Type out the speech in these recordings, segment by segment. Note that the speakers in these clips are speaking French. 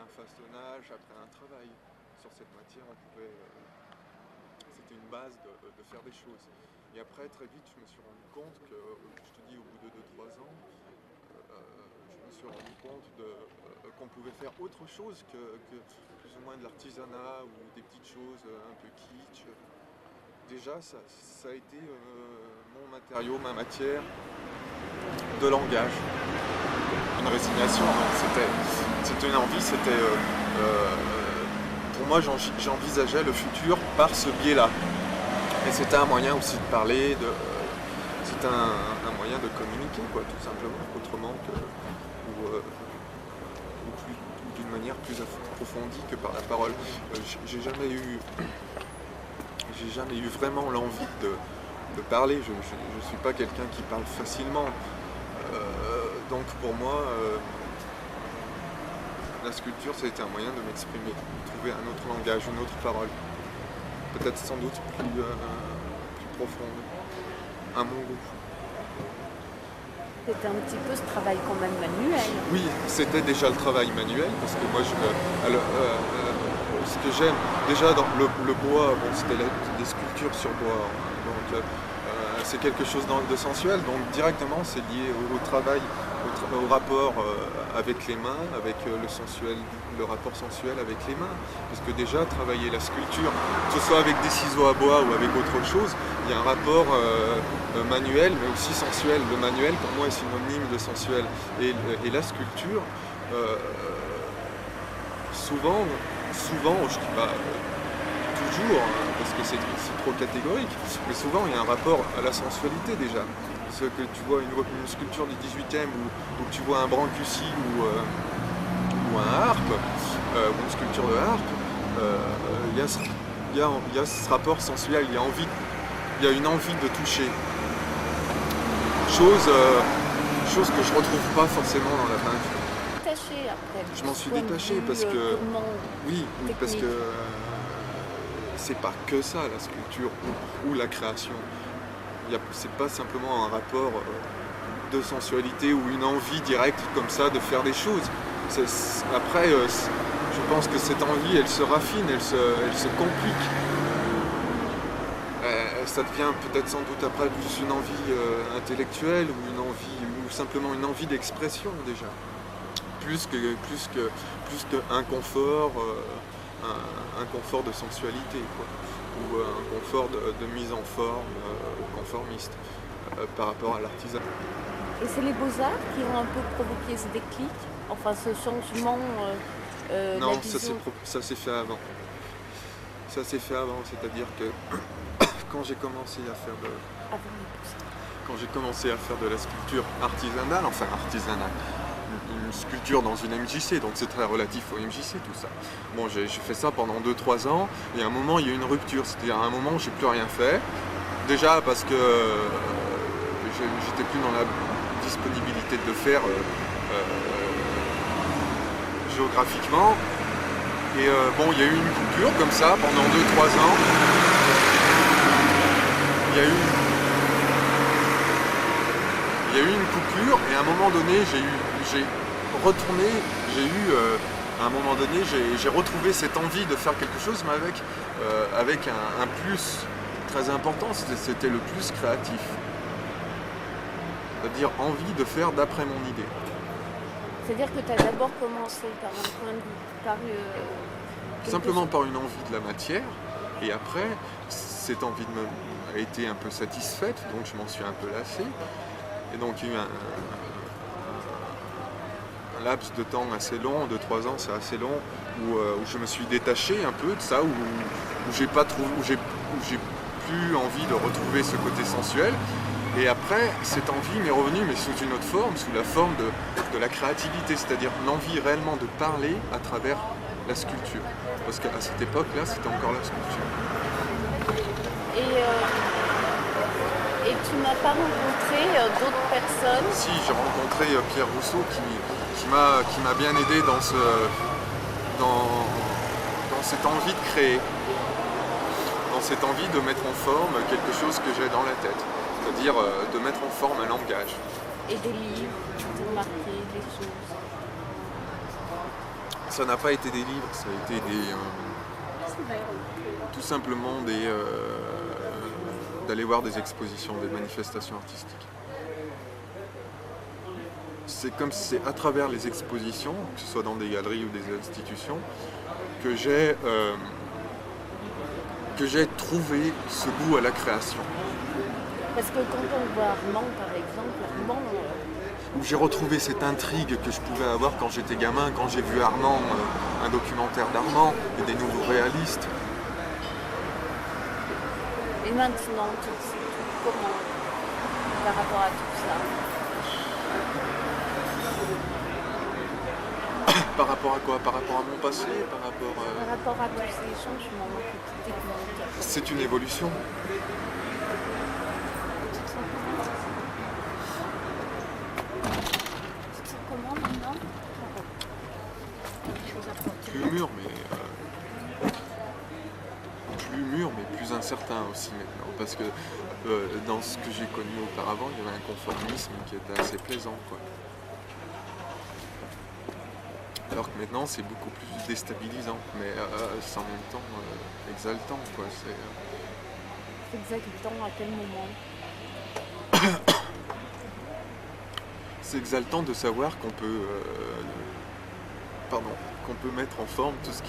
un façonnage, après un travail. Sur cette matière, c'était une base de faire des choses. Et après, très vite, je me suis rendu compte que, je te dis, au bout de 2-3 ans, je me suis rendu compte qu'on pouvait faire autre chose que plus ou moins de l'artisanat ou des petites choses un peu kitsch. Déjà, ça a été mon matériau, ma matière de langage. Une résignation, c'était une envie, pour moi, j'envisageais le futur par ce biais-là. Et c'était un moyen aussi de parler, c'était un moyen de communiquer, quoi, tout simplement, autrement que, ou d'une manière plus approfondie que par la parole. J'ai jamais eu vraiment l'envie de parler. Je ne suis pas quelqu'un qui parle facilement. Donc pour moi, la sculpture, ça a été un moyen de m'exprimer, de trouver un autre langage, une autre parole. Peut-être sans doute plus profonde, à mon goût. C'était un petit peu ce travail quand même manuel. Oui, c'était déjà le travail manuel, parce que moi, ce que j'aime, déjà dans le bois, bon, c'était des sculptures sur bois, donc c'est quelque chose de sensuel, donc directement c'est lié au travail, au rapport avec les mains, avec le sensuel, le rapport sensuel avec les mains, parce que déjà travailler la sculpture, que ce soit avec des ciseaux à bois ou avec autre chose, il y a un rapport manuel mais aussi sensuel. Le manuel pour moi est synonyme de sensuel, et la sculpture, souvent, je dis pas toujours, parce que c'est trop catégorique, mais souvent il y a un rapport à la sensualité déjà. Parce que tu vois une sculpture du 18e où tu vois un brancusi ou un harpe, ou une sculpture de harpe, il y a ce rapport sensuel, il y a une envie de toucher. Chose que je retrouve pas forcément dans la peinture. Détaché après. Je m'en suis détaché parce que oui, parce que c'est pas que ça la sculpture ou la création. C'est pas simplement un rapport de sensualité ou une envie directe comme ça de faire des choses. Après, je pense que cette envie, elle se raffine, elle se complique. Ça devient peut-être sans doute après plus une envie intellectuelle ou simplement une envie d'expression déjà. Plus qu'un confort, un confort de sensualité, quoi, ou un confort de mise en forme conformiste par rapport à l'artisanat. Et c'est les beaux-arts qui ont un peu provoqué ce déclic, enfin ce changement. Non, ça s'est fait avant. Ça s'est fait avant, c'est-à-dire que quand j'ai commencé à faire de la sculpture artisanale, une sculpture dans une MJC, donc c'est très relatif au MJC tout ça. Bon, j'ai fait ça pendant 2-3 ans, et à un moment il y a eu une rupture, c'est-à-dire à un moment j'ai plus rien fait. Déjà parce que j'étais plus dans la disponibilité de le faire géographiquement. Et bon, il y a eu une coupure comme ça pendant 2-3 ans. Il y a eu une coupure, et à un moment donné à un moment donné j'ai retrouvé cette envie de faire quelque chose, mais avec un plus très important, c'était le plus créatif. C'est-à-dire envie de faire d'après mon idée. C'est-à-dire que tu as d'abord commencé par un point de vue, simplement par une envie de la matière, et après, cette envie a été un peu satisfaite, donc je m'en suis un peu lassé. Et donc il y a eu un laps de temps assez long, 2-3 ans, c'est assez long, où je me suis détaché un peu de ça, où j'ai plus envie de retrouver ce côté sensuel. Et après, cette envie m'est revenue, mais sous une autre forme, sous la forme de la créativité, c'est-à-dire l'envie réellement de parler à travers la sculpture. Parce qu'à cette époque-là, c'était encore la sculpture. Et tu n'as pas rencontré d'autres personnes? Si, j'ai rencontré Pierre Rousseau qui m'a bien aidé dans cette envie de créer, dans cette envie de mettre en forme quelque chose que j'ai dans la tête, c'est-à-dire de mettre en forme un langage. Et des livres qui t'ont marqué, des choses? Ça n'a pas été des livres, ça a été tout simplement d'aller voir des expositions, des manifestations artistiques. C'est comme si c'est à travers les expositions, que ce soit dans des galeries ou des institutions, que j'ai trouvé ce goût à la création. Parce que quand on voit Armand, par exemple, Armand... Où j'ai retrouvé cette intrigue que je pouvais avoir quand j'étais gamin, quand j'ai vu Armand, un documentaire d'Armand et des nouveaux réalistes. Et maintenant, comment par rapport à tout ça? Par rapport à quoi? Par rapport à mon passé? Par rapport à tous ces changements que tu découvres? C'est une évolution. Tu te sens comment maintenant? Plus mûr, mais plus incertain aussi maintenant. Parce que dans ce que j'ai connu auparavant, il y avait un conformisme qui était assez plaisant, quoi. Alors que maintenant, c'est beaucoup plus déstabilisant, mais c'est en même temps exaltant, quoi. C'est exaltant à quel moment? C'est exaltant de savoir qu'on peut, mettre en forme tout ce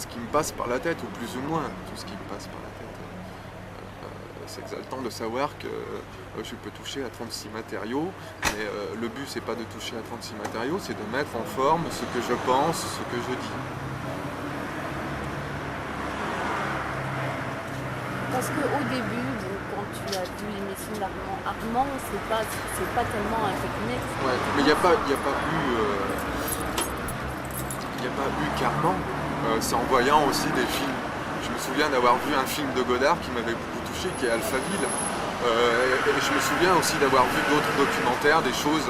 qui me passe par la tête, ou plus ou moins tout ce qui me passe par la tête. C'est exaltant de savoir que je peux toucher à 36 matériaux, mais le but c'est pas de toucher à 36 matériaux, c'est de mettre en forme ce que je pense, ce que je dis. Parce qu'au début, quand tu as vu l'émission d'Armand, c'est pas tellement un technique. Ouais, mais il n'y a pas eu qu'Armand. C'est en voyant aussi des films. Je me souviens d'avoir vu un film de Godard qui m'avait beaucoup touché, qui est Alphaville. Et je me souviens aussi d'avoir vu d'autres documentaires, des choses.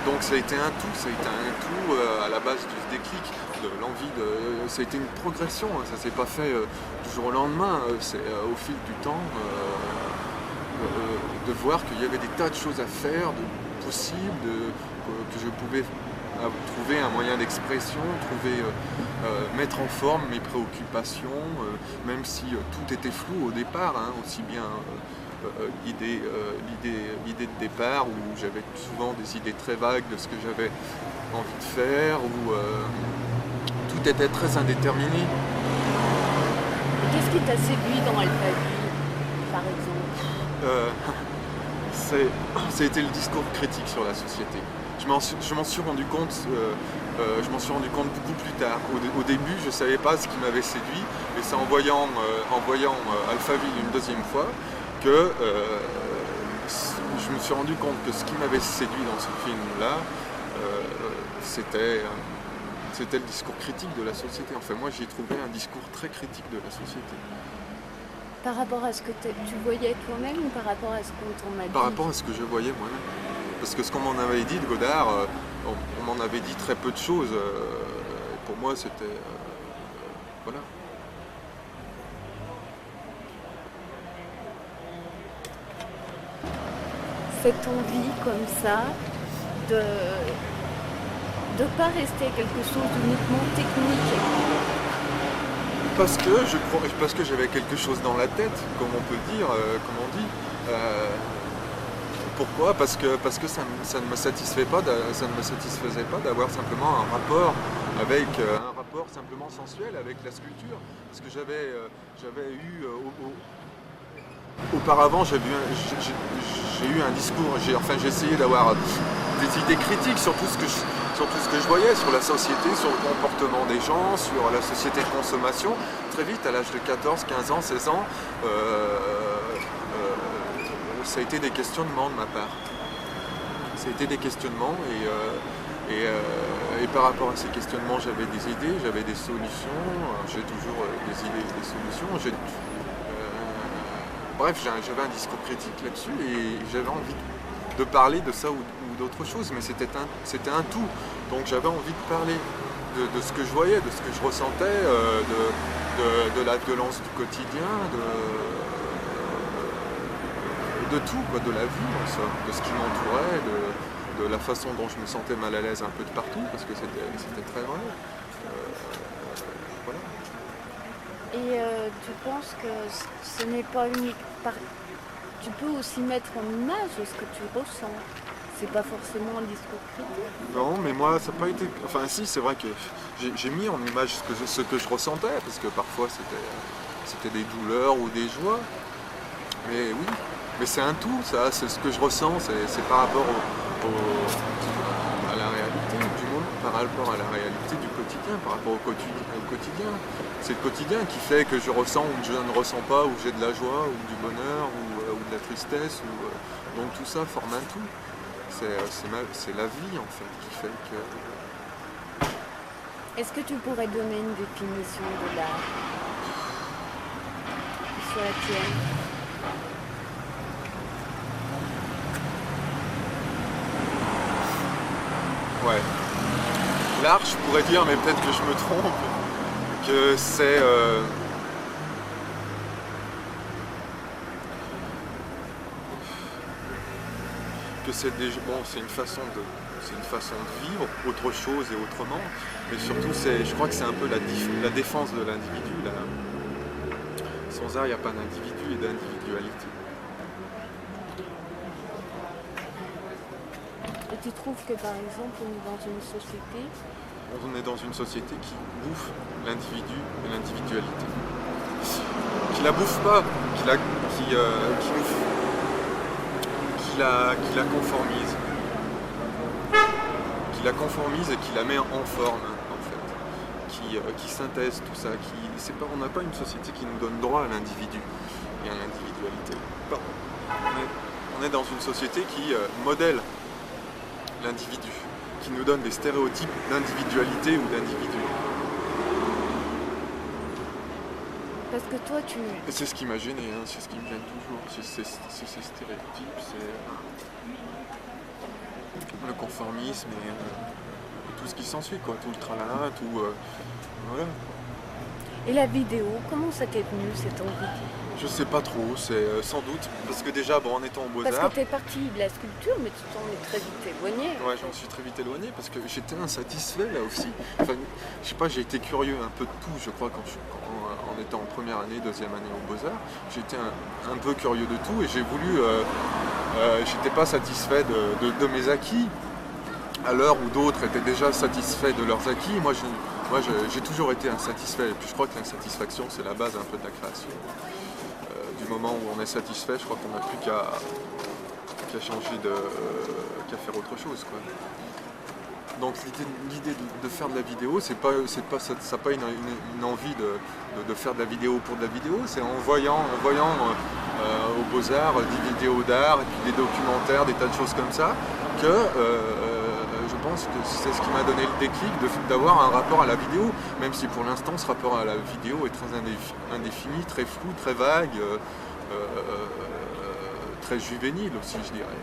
Donc ça a été un tout, à la base du déclic, de l'envie de. Ça a été une progression, hein, ça s'est pas fait du jour au lendemain, c'est au fil du temps de voir qu'il y avait des tas de choses à faire, de possibles, que je pouvais trouver un moyen d'expression, mettre en forme mes préoccupations, même si tout était flou au départ, hein, aussi bien l'idée de départ où j'avais souvent des idées très vagues de ce que j'avais envie de faire, où tout était très indéterminé. Qu'est-ce qui t'a séduit dans Alphaville, par exemple? Ça a été le discours critique sur la société. Je m'en suis rendu compte beaucoup plus tard. Au début, je ne savais pas ce qui m'avait séduit, et c'est en voyant Alphaville une deuxième fois que je me suis rendu compte que ce qui m'avait séduit dans ce film-là, c'était le discours critique de la société. Enfin, moi, j'y ai trouvé un discours très critique de la société. Par rapport à ce que tu voyais toi-même, ou par rapport à ce qu'on t'en a dit? Par rapport à ce que je voyais moi-même. Parce que ce qu'on m'en avait dit de Godard, on m'en avait dit très peu de choses. Pour moi, c'était... voilà. Cette envie comme ça de ne pas rester quelque chose d'uniquement technique. Parce que j'avais quelque chose dans la tête, comme on peut dire, comme on dit. Pourquoi? Parce que ça ne me satisfaisait pas d'avoir simplement un rapport simplement sensuel avec la sculpture. Parce que j'avais eu auparavant, j'ai eu un discours, j'ai essayé d'avoir des idées critiques sur tout ce que je voyais, sur la société, sur le comportement des gens, sur la société de consommation. Très vite, à l'âge de 14, 15 ans, 16 ans, ça a été des questionnements de ma part. Ça a été des questionnements et par rapport à ces questionnements, j'avais des idées, j'avais des solutions. J'ai toujours des idées et des solutions. Bref, j'avais un discours critique là-dessus et j'avais envie de parler de ça ou d'autre chose, mais c'était un tout. Donc j'avais envie de parler de ce que je voyais, de ce que je ressentais, de la violence du quotidien, de tout, quoi, de la vie en somme, de ce qui m'entourait, de la façon dont je me sentais mal à l'aise un peu de partout, parce que c'était très vrai. Voilà. Et tu penses que ce n'est pas unique Tu peux aussi mettre en image ce que tu ressens. C'est pas forcément un discours critique. Non, mais moi, ça n'a pas été... Enfin, si, c'est vrai que j'ai mis en image ce que je ressentais, parce que parfois, c'était des douleurs ou des joies. Mais oui, mais c'est un tout, ça, c'est ce que je ressens, c'est par rapport à la réalité du monde, par rapport à la réalité du quotidien, par rapport au quotidien. C'est le quotidien qui fait que je ressens ou que je ne ressens pas, ou que j'ai de la joie, ou du bonheur, ou de la tristesse. Donc tout ça forme un tout. C'est la vie en fait qui fait que... Est-ce que tu pourrais donner une définition de l'art qui soit la tienne? Ouais. L'art, je pourrais dire, mais peut-être que je me trompe, que c'est... que c'est une façon de vivre autre chose et autrement, mais surtout je crois que c'est un peu la défense de l'individu. Sans art, il n'y a pas d'individu et d'individualité. Et tu trouves que par exemple on est dans une société qui bouffe l'individu et l'individualité. Qui la bouffe pas, qui la conformise. Qui la conformise et qui la met en forme, en fait. Qui synthèse tout ça. On n'a pas une société qui nous donne droit à l'individu et à l'individualité. On est dans une société qui modèle l'individu, qui nous donne des stéréotypes d'individualité ou d'individu. Parce que toi, Et c'est ce qui m'a gêné, hein, c'est ce qui me gêne toujours, c'est ces stéréotypes, c'est le conformisme et tout ce qui s'ensuit, quoi, tout le tralala, tout... voilà. Et la vidéo, comment ça t'est venu cette envie? Je sais pas trop, c'est sans doute, parce que déjà, en étant au Beaux-Arts... Parce que t'es parti de la sculpture, mais tu t'en es très vite éloigné. Ouais, j'en suis très vite éloigné, parce que j'étais insatisfait là aussi. Enfin, je sais pas, j'ai été curieux un peu de tout, je crois, en étant en première année, deuxième année au Beaux-Arts. J'étais un peu curieux de tout, et j'ai voulu... j'étais pas satisfait de mes acquis, à l'heure où d'autres étaient déjà satisfaits de leurs acquis. Moi, j'ai toujours été insatisfait, et puis je crois que l'insatisfaction, c'est la base un peu de la création. Du moment où on est satisfait, je crois qu'on n'a plus qu'à changer qu'à faire autre chose, quoi. Donc l'idée de faire de la vidéo, ça n'a pas une envie de faire de la vidéo pour de la vidéo, c'est en voyant aux Beaux-Arts des vidéos d'art et puis des documentaires, des tas de choses comme ça, que je pense que c'est ce qui m'a donné le déclic d'avoir un rapport à la vidéo, même si pour l'instant ce rapport à la vidéo est très indéfini, très flou, très vague, très juvénile aussi, je dirais.